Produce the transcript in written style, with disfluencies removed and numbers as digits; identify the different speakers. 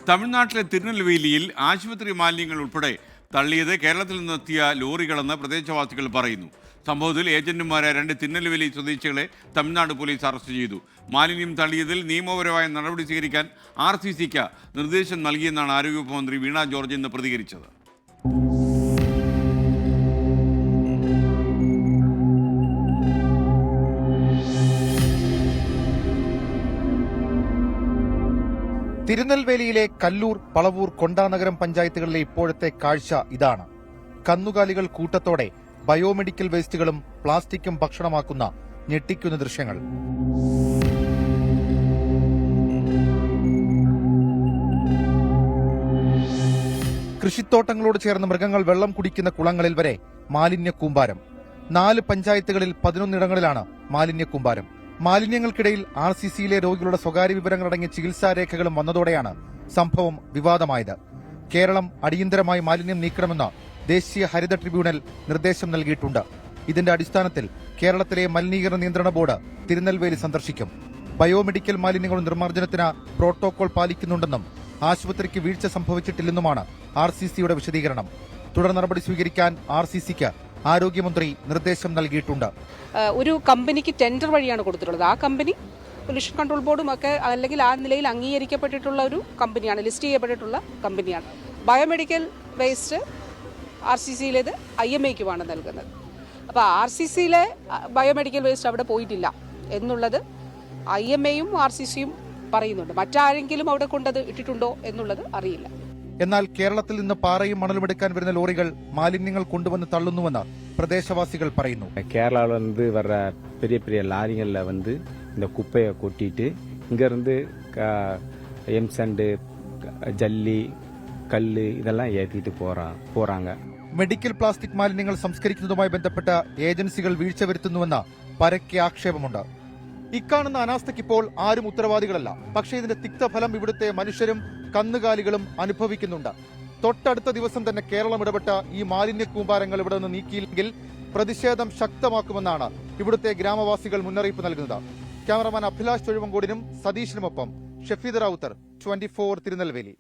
Speaker 1: തമിഴ്നാട്ടിലെ തിരുനെൽവേലിയിൽ ആശുപത്രി മാലിന്യങ്ങൾ ഉൾപ്പെടെ തള്ളിയത് കേരളത്തിൽ നിന്നെത്തിയ ലോറികളെന്ന് പ്രദേശവാസികൾ പറയുന്നു. സംഭവത്തിൽ ഏജന്റുമാരായ 2 തിരുനെൽവേലി സ്വദേശികളെ തമിഴ്നാട് പോലീസ് അറസ്റ്റ് ചെയ്തു. മാലിന്യം തള്ളിയതിൽ നിയമപരമായ നടപടി സ്വീകരിക്കാൻ RCCക്ക് നിർദ്ദേശം നൽകിയെന്നാണ് ആരോഗ്യവകുപ്പ് മന്ത്രി വീണ ജോർജ് ഇന്ന് പ്രതികരിച്ചത്.
Speaker 2: തിരുനെൽവേലിയിലെ കല്ലൂർ, പളവൂർ, കൊണ്ടാനഗരം പഞ്ചായത്തുകളിലെ ഇപ്പോഴത്തെ കാഴ്ച ഇതാണ്. കന്നുകാലികൾ കൂട്ടത്തോടെ ബയോമെഡിക്കൽ വേസ്റ്റുകളും പ്ലാസ്റ്റിക്കും ഭക്ഷണമാക്കുന്ന ഞെട്ടിക്കുന്ന ദൃശ്യങ്ങൾ. കൃഷിത്തോട്ടങ്ങളോട് ചേർന്ന് മൃഗങ്ങൾ വെള്ളം കുടിക്കുന്ന കുളങ്ങളിൽ വരെ മാലിന്യ കൂമ്പാരം. 4 പഞ്ചായത്തുകളിൽ 11 ഇടങ്ങളിലാണ് മാലിന്യ കൂമ്പാരം. മാലിന്യങ്ങൾക്കിടയിൽ RCCയിലെ രോഗികളുടെ സ്വകാര്യ വിവരങ്ങളടങ്ങിയ ചികിത്സാരേഖകളും വന്നതോടെയാണ് സംഭവം വിവാദമായത്. കേരളം അടിയന്തരമായി മാലിന്യം നീക്കണമെന്ന് ദേശീയ ഹരിത ട്രിബ്യൂണൽ നിർദ്ദേശം നൽകിയിട്ടുണ്ട്. ഇതിന്റെ അടിസ്ഥാനത്തിൽ കേരളത്തിലെ മലിനീകരണ നിയന്ത്രണ ബോർഡ് തിരുനെൽവേലി സന്ദർശിക്കും. ബയോമെഡിക്കൽ മാലിന്യങ്ങളുടെ നിർമ്മാർജ്ജനത്തിന് പ്രോട്ടോകോൾ പാലിക്കുന്നുണ്ടെന്നും ആശുപത്രിക്ക് വീഴ്ച സംഭവിച്ചിട്ടില്ലെന്നുമാണ് RCCയുടെ വിശദീകരണം. തുടർ നടപടി സ്വീകരിക്കാൻ RCCക്ക് ആരോഗ്യമന്ത്രി നിർദ്ദേശം നൽകിയിട്ടുണ്ട്.
Speaker 3: ഒരു കമ്പനിക്ക് ടെൻഡർ വഴിയാണ് കൊടുത്തിട്ടുള്ളത്. ആ കമ്പനി പൊല്യൂഷൻ കൺട്രോൾ ബോർഡും ഒക്കെ അല്ലെങ്കിൽ ആ നിലയിൽ അംഗീകരിക്കപ്പെട്ടിട്ടുള്ള ഒരു കമ്പനിയാണ്, ലിസ്റ്റ് ചെയ്യപ്പെട്ടിട്ടുള്ള കമ്പനിയാണ്. ബയോമെഡിക്കൽ വേസ്റ്റ് RCCയിലേത് IMAയ്ക്കുമാണ് നൽകുന്നത്. അപ്പോൾ RCCയിലെ ബയോമെഡിക്കൽ വേസ്റ്റ് അവിടെ പോയിട്ടില്ല എന്നുള്ളത് IMAയും RCCയും പറയുന്നുണ്ട്. മറ്റാരെങ്കിലും അവിടെ കൊണ്ടത് ഇട്ടിട്ടുണ്ടോ എന്നുള്ളത് അറിയില്ല.
Speaker 2: എന്നാൽ കേരളത്തിൽ നിന്ന് പാറയും മണലുമെടുക്കാൻ വരുന്ന ലോറികൾ മാലിന്യങ്ങൾ കൊണ്ടുവന്ന് തള്ളുന്നുവെന്ന് പ്രദേശവാസികൾ പറയുന്നു.
Speaker 4: കേരള വர பெரிய பெரிய லாரிகளில் இந்த குப்பையை கொட்டிட்டு இங்கிருந்து எம்சண்டு ஜல்லி கல் இதெல்லாம் ஏற்றிட்டு போறாங்க.
Speaker 2: മെഡിക്കൽ പ്ലാസ്റ്റിക് മാലിന്യങ്ങൾ സംസ്കരിക്കുന്നതുമായി ബന്ധപ്പെട്ട ഏജൻസികൾ വീഴ്ച വരുത്തുന്നുവെന്ന് പരക്കെ ആക്ഷേപമുണ്ട്. ഇക്കാണുന്ന അനാസ്ഥയ്ക്കിപ്പോൾ ആരും ഉത്തരവാദികളല്ല. പക്ഷേ ഇതിന്റെ തിക്തഫലം ഇവിടുത്തെ മനുഷ്യരും കന്നുകാലികളും അനുഭവിക്കുന്നുണ്ട്. തൊട്ടടുത്ത ദിവസം തന്നെ കേരളം ഇടപെട്ട ഈ മാലിന്യ കൂമ്പാരങ്ങൾ ഇവിടെ നിന്ന് നീക്കിയില്ലെങ്കിൽ പ്രതിഷേധം ശക്തമാക്കുമെന്നാണ് ഇവിടുത്തെ ഗ്രാമവാസികൾ മുന്നറിയിപ്പ് നൽകുന്നത്. ക്യാമറമാൻ അഭിലാഷ് ചൊഴുവങ്കോടിനും സതീഷിനുമൊപ്പം ഷഫീദ് റാവുത്തർ, 24 തിരുനെൽവേലി.